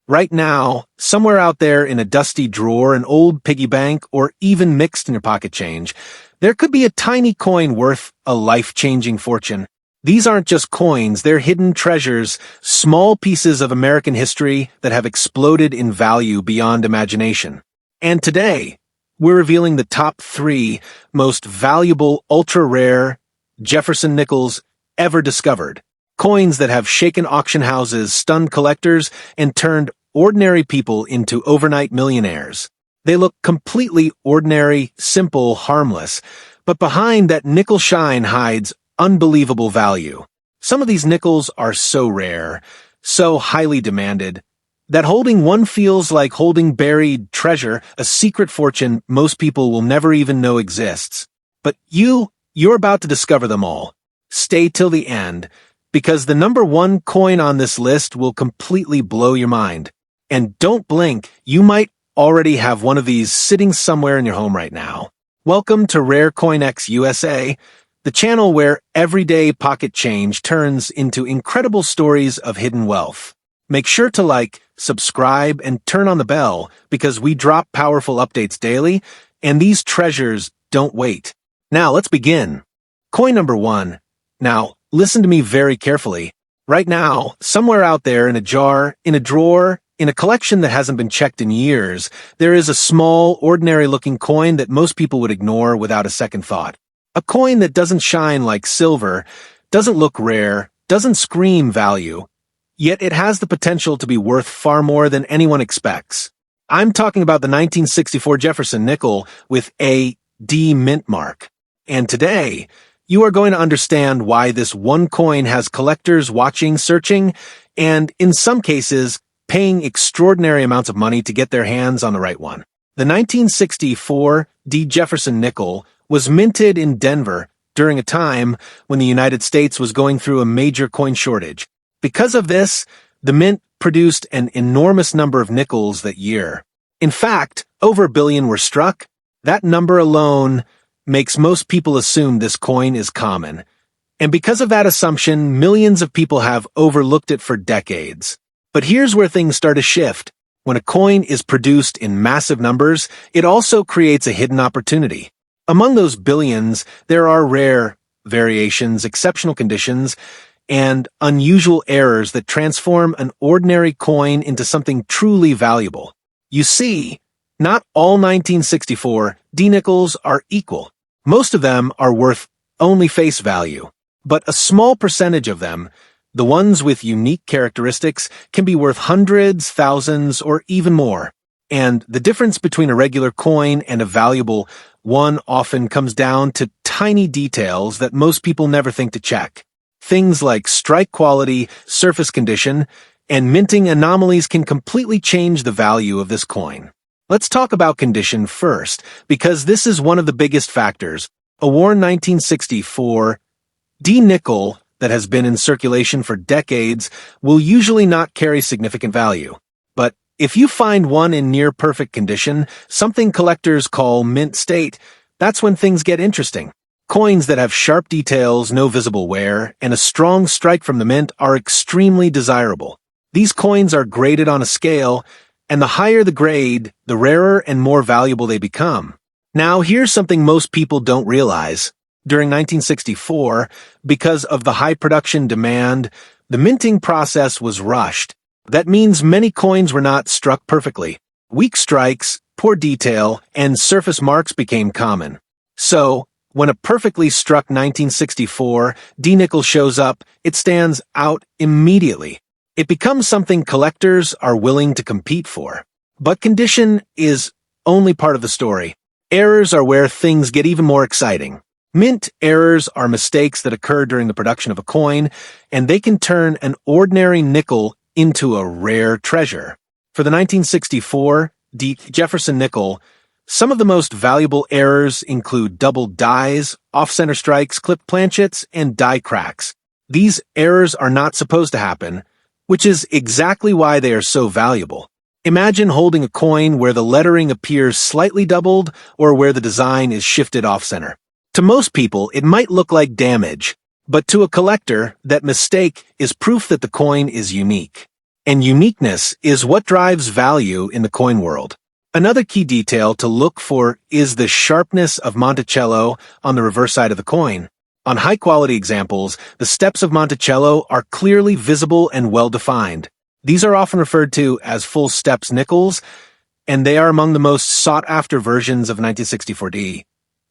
Right now, somewhere out there in a dusty drawer, an old piggy bank, or even mixed in your pocket change, there could be a tiny coin worth a life-changing fortune. These aren't just coins, they're hidden treasures, small pieces of American history that have exploded in value beyond imagination. And today, we're revealing the top 3 most valuable ultra-rare Jefferson Nickels ever discovered. Coins that have shaken auction houses, stunned collectors, and turned ordinary people into overnight millionaires. They look completely ordinary, simple, harmless, but behind that nickel shine hides unbelievable value. Some of these nickels are so rare, so highly demanded, that holding one feels like holding buried treasure, a secret fortune most people will never even know exists. But you're about to discover them all. Stay till the end, because the number 1 coin on this list will completely blow your mind. And don't blink, you might already have one of these sitting somewhere in your home right now. Welcome to Rare CoinX USA, the channel where everyday pocket change turns into incredible stories of hidden wealth. Make sure to like, subscribe, and turn on the bell because we drop powerful updates daily, and these treasures don't wait. Now let's begin. Coin number 1. Now, listen to me very carefully. Right now, somewhere out there in a jar, in a drawer, in a collection that hasn't been checked in years, there is a small, ordinary-looking coin that most people would ignore without a second thought. A coin that doesn't shine like silver, doesn't look rare, doesn't scream value, yet it has the potential to be worth far more than anyone expects. I'm talking about the 1964 Jefferson Nickel with a D mint mark. And today, you are going to understand why this one coin has collectors watching, searching, and in some cases, paying extraordinary amounts of money to get their hands on the right one. The 1964 D Jefferson Nickel was minted in Denver during a time when the United States was going through a major coin shortage. Because of this, the mint produced an enormous number of nickels that year. In fact, over a billion were struck. That number alone makes most people assume this coin is common. And because of that assumption, millions of people have overlooked it for decades. But here's where things start to shift. When a coin is produced in massive numbers, it also creates a hidden opportunity. Among those billions, there are rare variations, exceptional conditions, and unusual errors that transform an ordinary coin into something truly valuable. You see, not all 1964 D nickels are equal. Most of them are worth only face value, but a small percentage of them, the ones with unique characteristics, can be worth hundreds, thousands, or even more. And the difference between a regular coin and a valuable one often comes down to tiny details that most people never think to check. Things like strike quality, surface condition, and minting anomalies can completely change the value of this coin. Let's talk about condition first, because this is one of the biggest factors. A worn 1964 D nickel that has been in circulation for decades will usually not carry significant value. But if you find one in near-perfect condition, something collectors call mint state, that's when things get interesting. Coins that have sharp details, no visible wear, and a strong strike from the mint are extremely desirable. These coins are graded on a scale, and the higher the grade, the rarer and more valuable they become. Now, here's something most people don't realize. During 1964, because of the high production demand, the minting process was rushed. That means many coins were not struck perfectly. Weak strikes, poor detail, and surface marks became common. So, when a perfectly struck 1964 D nickel shows up, it stands out immediately. It becomes something collectors are willing to compete for. But condition is only part of the story. Errors are where things get even more exciting. Mint errors are mistakes that occur during the production of a coin, and they can turn an ordinary nickel into a rare treasure. For the 1964 D Jefferson Nickel, some of the most valuable errors include double dies, off-center strikes, clipped planchets, and die cracks. These errors are not supposed to happen, which is exactly why they are so valuable. Imagine holding a coin where the lettering appears slightly doubled or where the design is shifted off-center. To most people, it might look like damage, but to a collector, that mistake is proof that the coin is unique. And uniqueness is what drives value in the coin world. Another key detail to look for is the sharpness of Monticello on the reverse side of the coin. On high-quality examples, the steps of Monticello are clearly visible and well-defined. These are often referred to as full steps nickels, and they are among the most sought-after versions of 1964D.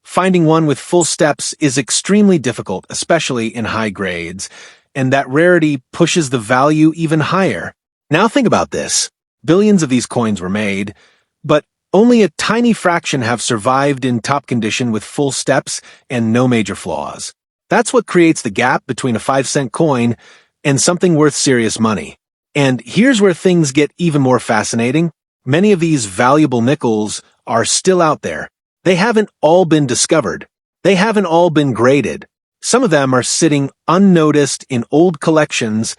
Finding one with full steps is extremely difficult, especially in high grades, and that rarity pushes the value even higher. Now think about this. Billions of these coins were made, but only a tiny fraction have survived in top condition with full steps and no major flaws. That's what creates the gap between a 5-cent coin and something worth serious money. And here's where things get even more fascinating. Many of these valuable nickels are still out there. They haven't all been discovered. They haven't all been graded. Some of them are sitting unnoticed in old collections,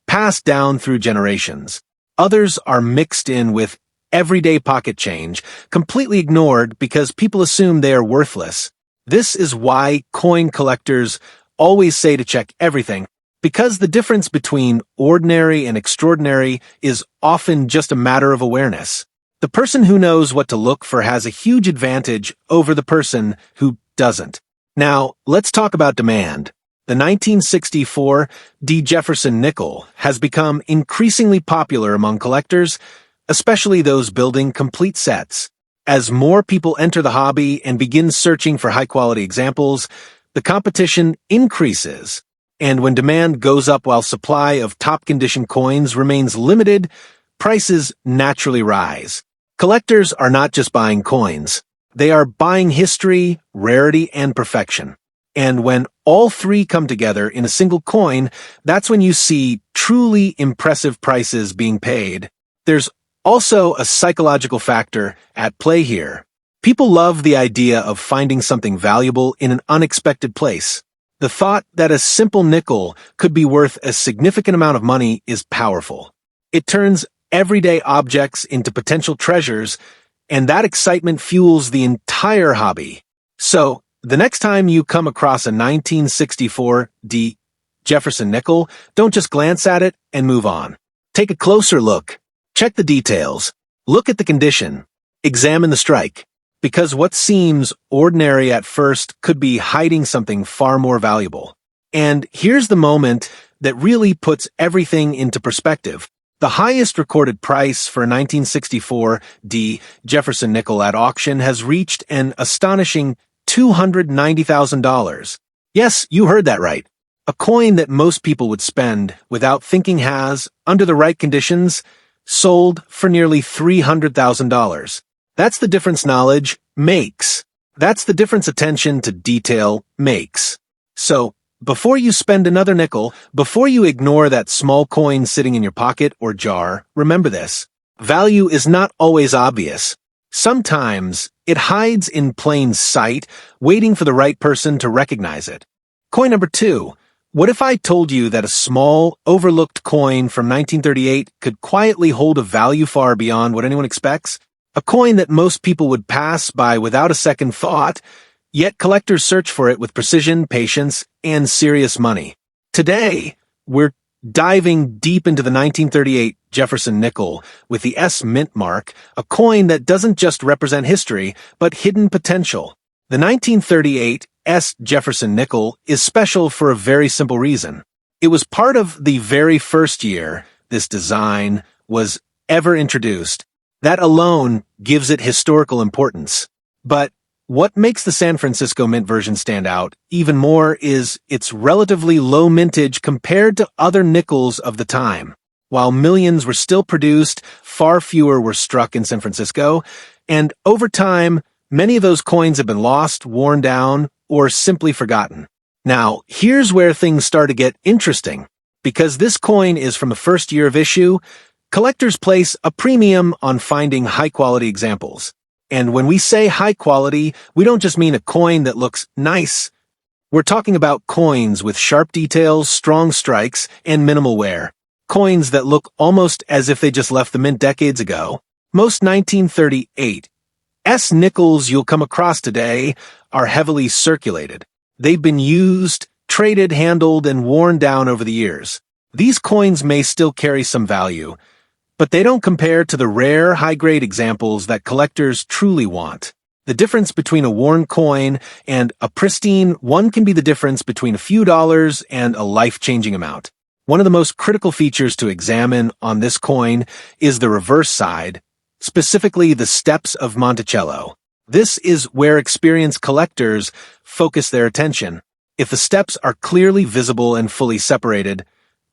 passed down through generations. Others are mixed in with everyday pocket change, completely ignored because people assume they are worthless. This is why coin collectors always say to check everything, because the difference between ordinary and extraordinary is often just a matter of awareness. The person who knows what to look for has a huge advantage over the person who doesn't. Now, let's talk about demand. The 1964 D Jefferson Nickel has become increasingly popular among collectors, especially those building complete sets. As more people enter the hobby and begin searching for high-quality examples, the competition increases. And when demand goes up while supply of top-condition coins remains limited, prices naturally rise. Collectors are not just buying coins. They are buying history, rarity, and perfection. And when all three come together in a single coin, that's when you see truly impressive prices being paid. There's also a psychological factor at play here. People love the idea of finding something valuable in an unexpected place. The thought that a simple nickel could be worth a significant amount of money is powerful. It turns everyday objects into potential treasures, and that excitement fuels the entire hobby. So, the next time you come across a 1964 D Jefferson Nickel, don't just glance at it and move on. Take a closer look. Check the details. Look at the condition. Examine the strike. Because what seems ordinary at first could be hiding something far more valuable. And here's the moment that really puts everything into perspective. The highest recorded price for a 1964 D Jefferson Nickel at auction has reached an astonishing $290,000. Yes, you heard that right. A coin that most people would spend without thinking has, under the right conditions, sold for nearly $300,000. That's the difference knowledge makes. That's the difference attention to detail makes. So, before you spend another nickel, before you ignore that small coin sitting in your pocket or jar, remember this. Value is not always obvious. Sometimes it hides in plain sight, waiting for the right person to recognize it. Coin number 2. What if I told you that a small, overlooked coin from 1938 could quietly hold a value far beyond what anyone expects? A coin that most people would pass by without a second thought, yet collectors search for it with precision, patience, and serious money. Today, we're diving deep into the 1938 Jefferson Nickel with the S mint mark, a coin that doesn't just represent history, but hidden potential. The 1938 S Jefferson Nickel is special for a very simple reason. It was part of the very first year this design was ever introduced. That alone gives it historical importance. But what makes the San Francisco mint version stand out even more is its relatively low mintage compared to other nickels of the time. While millions were still produced, far fewer were struck in San Francisco, and over time, many of those coins have been lost, worn down, or simply forgotten. Now, here's where things start to get interesting. Because this coin is from the first year of issue, collectors place a premium on finding high-quality examples. And when we say high quality, we don't just mean a coin that looks nice. We're talking about coins with sharp details, strong strikes, and minimal wear. Coins that look almost as if they just left the mint decades ago. Most 1938 S nickels you'll come across today are heavily circulated. They've been used, traded, handled, and worn down over the years. These coins may still carry some value, but they don't compare to the rare, high-grade examples that collectors truly want. The difference between a worn coin and a pristine one can be the difference between a few dollars and a life-changing amount. One of the most critical features to examine on this coin is the reverse side, specifically the steps of Monticello. This is where experienced collectors focus their attention. If the steps are clearly visible and fully separated,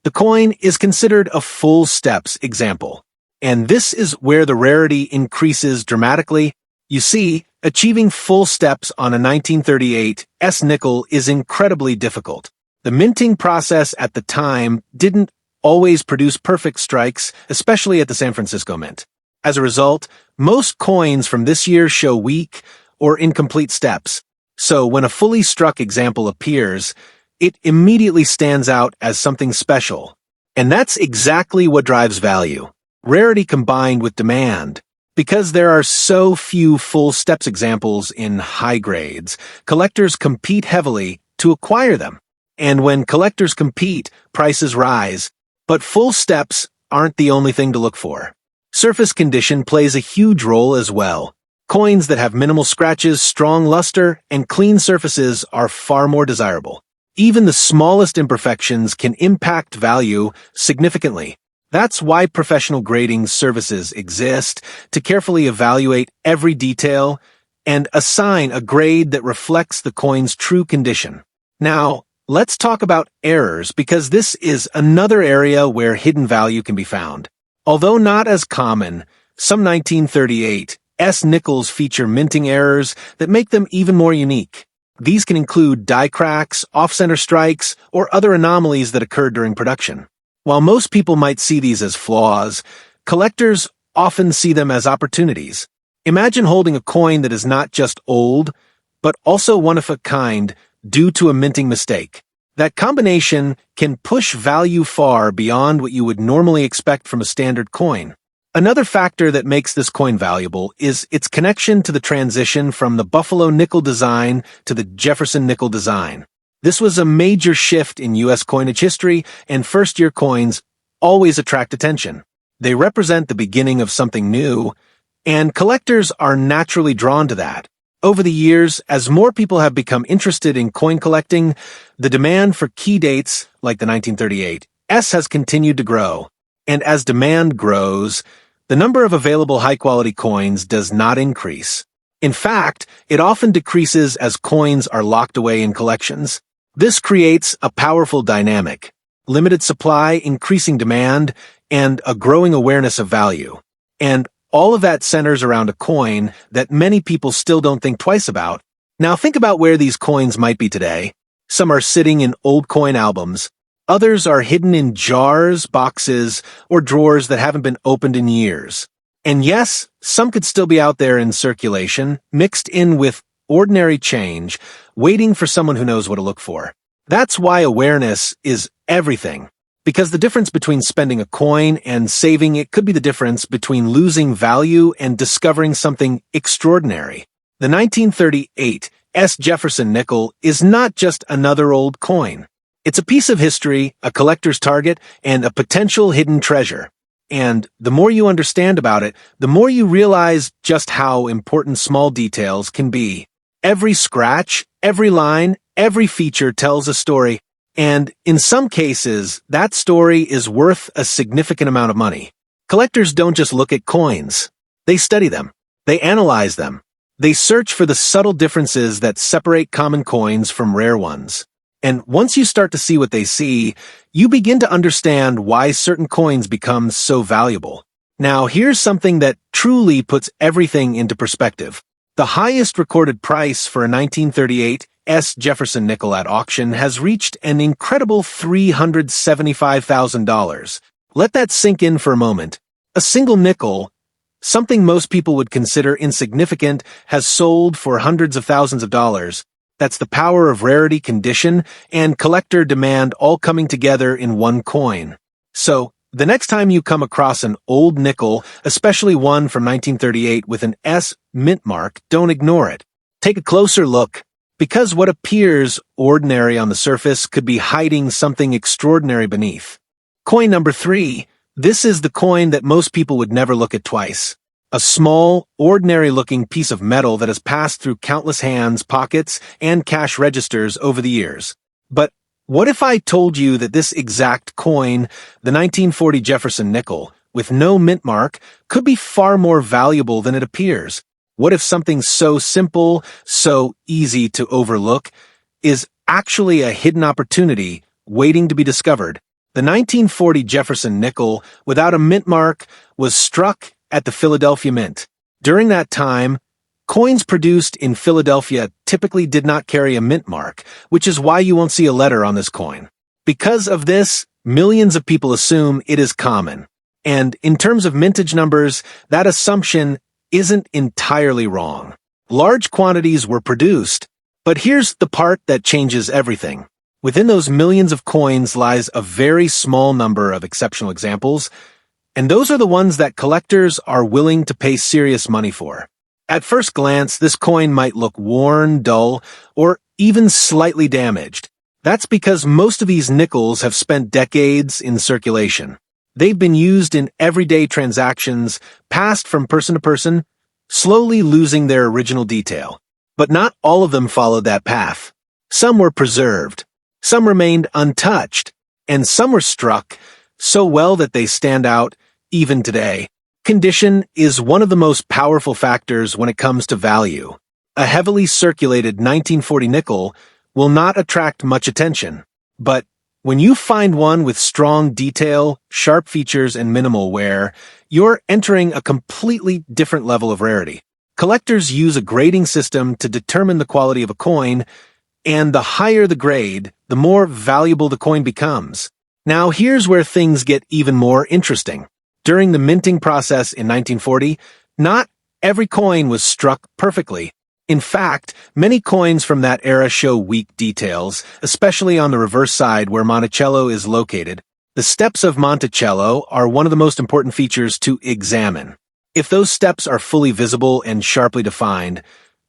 the coin is considered a full steps example. And this is where the rarity increases dramatically. You see, achieving full steps on a 1938 S nickel is incredibly difficult. The minting process at the time didn't always produce perfect strikes, especially at the San Francisco Mint. As a result, most coins from this year show weak or incomplete steps. So when a fully struck example appears, it immediately stands out as something special. And that's exactly what drives value. Rarity combined with demand. Because there are so few full steps examples in high grades, collectors compete heavily to acquire them. And when collectors compete, prices rise. But full steps aren't the only thing to look for. Surface condition plays a huge role as well. Coins that have minimal scratches, strong luster, and clean surfaces are far more desirable. Even the smallest imperfections can impact value significantly. That's why professional grading services exist, to carefully evaluate every detail and assign a grade that reflects the coin's true condition. Now, let's talk about errors, because this is another area where hidden value can be found. Although not as common, some 1938 S nickels feature minting errors that make them even more unique. These can include die cracks, off-center strikes, or other anomalies that occurred during production. While most people might see these as flaws, collectors often see them as opportunities. Imagine holding a coin that is not just old, but also one of a kind due to a minting mistake. That combination can push value far beyond what you would normally expect from a standard coin. Another factor that makes this coin valuable is its connection to the transition from the Buffalo nickel design to the Jefferson nickel design. This was a major shift in U.S. coinage history, and first-year coins always attract attention. They represent the beginning of something new, and collectors are naturally drawn to that. Over the years, as more people have become interested in coin collecting, the demand for key dates, like the 1938 S, has continued to grow. And as demand grows, the number of available high-quality coins does not increase. In fact, it often decreases as coins are locked away in collections. This creates a powerful dynamic: limited supply, increasing demand, and a growing awareness of value. And all of that centers around a coin that many people still don't think twice about. Now think about where these coins might be today. Some are sitting in old coin albums. Others are hidden in jars, boxes, or drawers that haven't been opened in years. And yes, some could still be out there in circulation, mixed in with ordinary change, waiting for someone who knows what to look for. That's why awareness is everything. Because the difference between spending a coin and saving it could be the difference between losing value and discovering something extraordinary. The 1938 S Jefferson Nickel is not just another old coin. It's a piece of history, a collector's target, and a potential hidden treasure. And the more you understand about it, the more you realize just how important small details can be. Every scratch, every line, every feature tells a story, and in some cases, that story is worth a significant amount of money. Collectors don't just look at coins. They study them. They analyze them. They search for the subtle differences that separate common coins from rare ones. And once you start to see what they see, you begin to understand why certain coins become so valuable. Now, here's something that truly puts everything into perspective. The highest recorded price for a 1938 S Jefferson Nickel at auction has reached an incredible $375,000. Let that sink in for a moment. A single nickel, something most people would consider insignificant, has sold for hundreds of thousands of dollars. That's the power of rarity, condition, and collector demand all coming together in one coin. So, the next time you come across an old nickel, especially one from 1938 with an S mint mark, don't ignore it. Take a closer look, because what appears ordinary on the surface could be hiding something extraordinary beneath. Coin number 3. This is the coin that most people would never look at twice. A small, ordinary-looking piece of metal that has passed through countless hands, pockets, and cash registers over the years. But what if I told you that this exact coin, the 1940 Jefferson nickel, with no mint mark, could be far more valuable than it appears? What if something so simple, so easy to overlook, is actually a hidden opportunity waiting to be discovered? The 1940 Jefferson Nickel Without a mint mark was struck at the Philadelphia Mint. During that time, coins produced in Philadelphia typically did not carry a mint mark, which is why you won't see a letter on this coin. Because of this, millions of people assume it is common. And in terms of mintage numbers, that assumption isn't entirely wrong. Large quantities were produced, but here's the part that changes everything. Within those millions of coins lies a very small number of exceptional examples, and those are the ones that collectors are willing to pay serious money for. At first glance, this coin might look worn, dull, or even slightly damaged. That's because most of these nickels have spent decades in circulation. They've been used in everyday transactions, passed from person to person, slowly losing their original detail. But not all of them followed that path. Some were preserved. Some remained untouched, and some were struck so well that they stand out even today. Condition is one of the most powerful factors when it comes to value. A heavily circulated 1940 nickel will not attract much attention, but when you find one with strong detail, sharp features, and minimal wear, you're entering a completely different level of rarity. Collectors use a grading system to determine the quality of a coin, and the higher the grade, the more valuable the coin becomes. Now here's where things get even more interesting. During the minting process in 1940, not every coin was struck perfectly. In fact, many coins from that era show weak details, especially on the reverse side where Monticello is located. The steps of Monticello are one of the most important features to examine. If those steps are fully visible and sharply defined,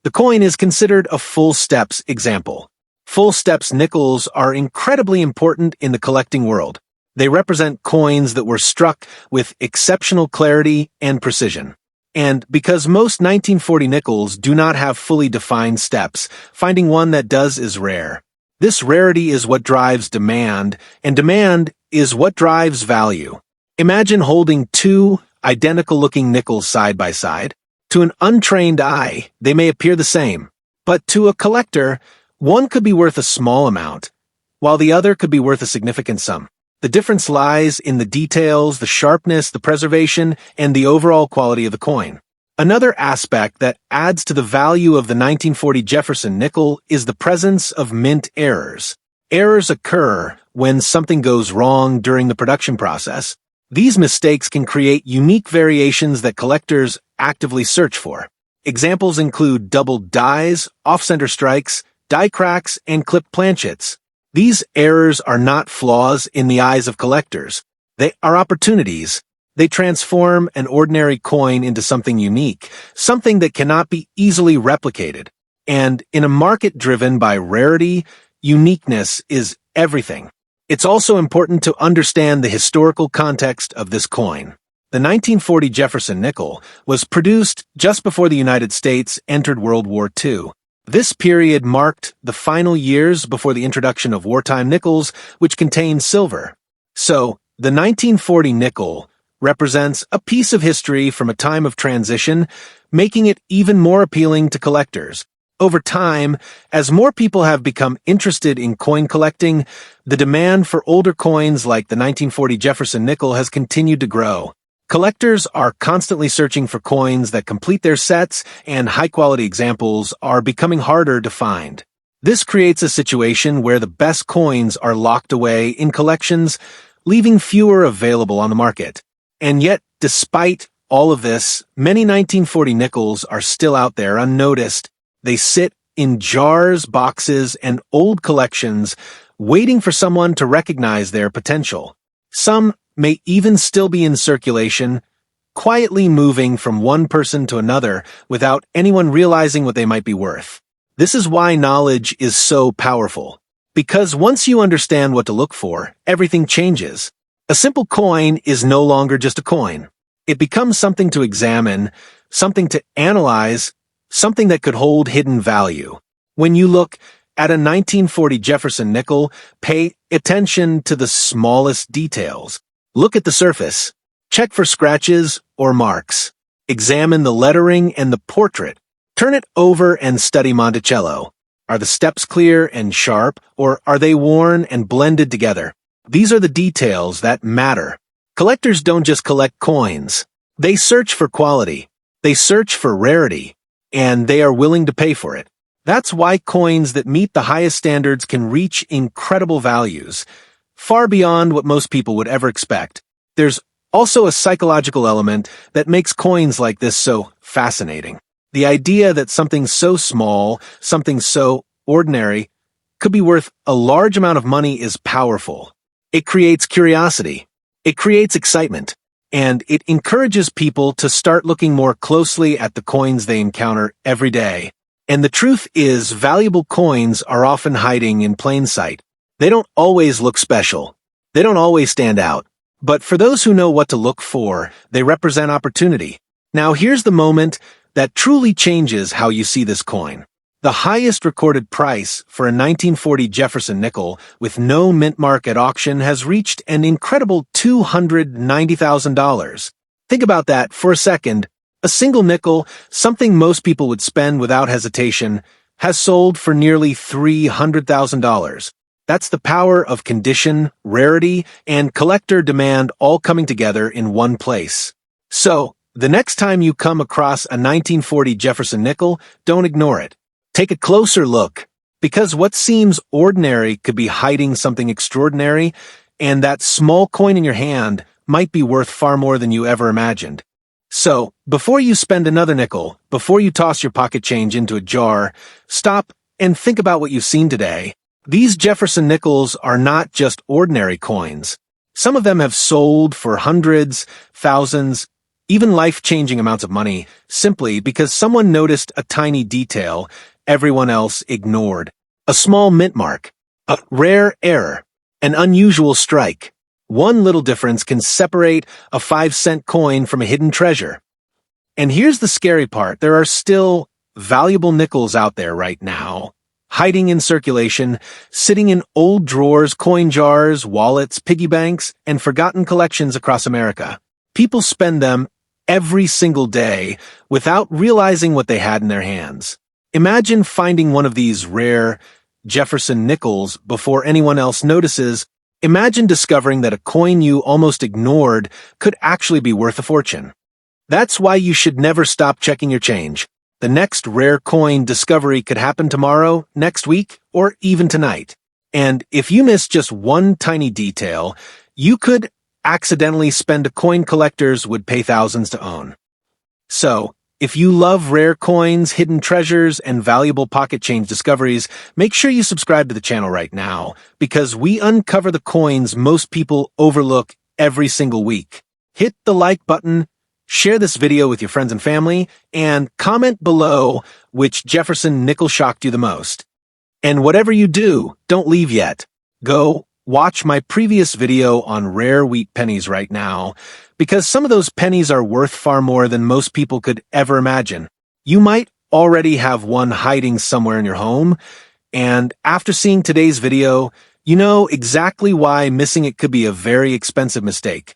the coin is considered a full steps example. Full steps nickels are incredibly important in the collecting world. They represent coins that were struck with exceptional clarity and precision. And because most 1940 nickels do not have fully defined steps, finding one that does is rare. This rarity is what drives demand, and demand is what drives value. Imagine holding two identical-looking nickels side by side. To an untrained eye, they may appear the same, but to a collector, one could be worth a small amount, while the other could be worth a significant sum. The difference lies in the details, the sharpness, the preservation, and the overall quality of the coin. Another aspect that adds to the value of the 1940 Jefferson nickel is the presence of mint errors. Errors occur when something goes wrong during the production process. These mistakes can create unique variations that collectors actively search for. Examples include doubled dies, off-center strikes, die cracks, and clipped planchets. These errors are not flaws in the eyes of collectors. They are opportunities. They transform an ordinary coin into something unique, something that cannot be easily replicated. And in a market driven by rarity, uniqueness is everything. It's also important to understand the historical context of this coin. The 1940 Jefferson nickel was produced just before the United States entered World War II. This period marked the final years before the introduction of wartime nickels, which contained silver. So, the 1940 nickel represents a piece of history from a time of transition, making it even more appealing to collectors. Over time, as more people have become interested in coin collecting, the demand for older coins like the 1940 Jefferson nickel has continued to grow. Collectors are constantly searching for coins that complete their sets, and high-quality examples are becoming harder to find. This creates a situation where the best coins are locked away in collections, leaving fewer available on the market. And yet, despite all of this, many 1940 nickels are still out there unnoticed. They sit in jars, boxes, and old collections, waiting for someone to recognize their potential. Some may even still be in circulation, quietly moving from one person to another without anyone realizing what they might be worth. This is why knowledge is so powerful. Because once you understand what to look for, everything changes. A simple coin is no longer just a coin. It becomes something to examine, something to analyze, something that could hold hidden value. When you look at a 1940 Jefferson nickel, pay attention to the smallest details. Look at the surface. Check for scratches or marks. Examine the lettering and the portrait. Turn it over and study Monticello. Are the steps clear and sharp, or are they worn and blended together? These are the details that matter. Collectors don't just collect coins. They search for quality. They search for rarity, and they are willing to pay for it. That's why coins that meet the highest standards can reach incredible values, far beyond what most people would ever expect. There's also a psychological element that makes coins like this so fascinating. The idea that something so small, something so ordinary, could be worth a large amount of money is powerful. It creates curiosity. It creates excitement. And it encourages people to start looking more closely at the coins they encounter every day. And the truth is, valuable coins are often hiding in plain sight. They don't always look special. They don't always stand out. But for those who know what to look for, they represent opportunity. Now here's the moment that truly changes how you see this coin. The highest recorded price for a 1940 Jefferson nickel with no mint mark at auction has reached an incredible $290,000. Think about that for a second. A single nickel, something most people would spend without hesitation, has sold for nearly $300,000. That's the power of condition, rarity, and collector demand all coming together in one place. So, the next time you come across a 1940 Jefferson nickel, don't ignore it. Take a closer look, because what seems ordinary could be hiding something extraordinary, and that small coin in your hand might be worth far more than you ever imagined. So, before you spend another nickel, before you toss your pocket change into a jar, stop and think about what you've seen today. These Jefferson nickels are not just ordinary coins. Some of them have sold for hundreds, thousands, even life-changing amounts of money, simply because someone noticed a tiny detail everyone else ignored. A small mint mark, a rare error, an unusual strike. One little difference can separate a 5-cent coin from a hidden treasure. And here's the scary part. There are still valuable nickels out there right now, hiding in circulation, sitting in old drawers, coin jars, wallets, piggy banks, and forgotten collections across America. People spend them every single day without realizing what they had in their hands. Imagine finding one of these rare Jefferson nickels before anyone else notices. Imagine discovering that a coin you almost ignored could actually be worth a fortune. That's why you should never stop checking your change. The next rare coin discovery could happen tomorrow, next week, or even tonight. And if you miss just one tiny detail, you could accidentally spend a coin collectors would pay thousands to own. So, if you love rare coins, hidden treasures, and valuable pocket change discoveries, make sure you subscribe to the channel right now, because we uncover the coins most people overlook every single week. Hit the like button, share this video with your friends and family, and comment below which Jefferson nickel shocked you the most. And whatever you do, don't leave yet. Go watch my previous video on rare wheat pennies right now, because some of those pennies are worth far more than most people could ever imagine. You might already have one hiding somewhere in your home, and after seeing today's video, you know exactly why missing it could be a very expensive mistake.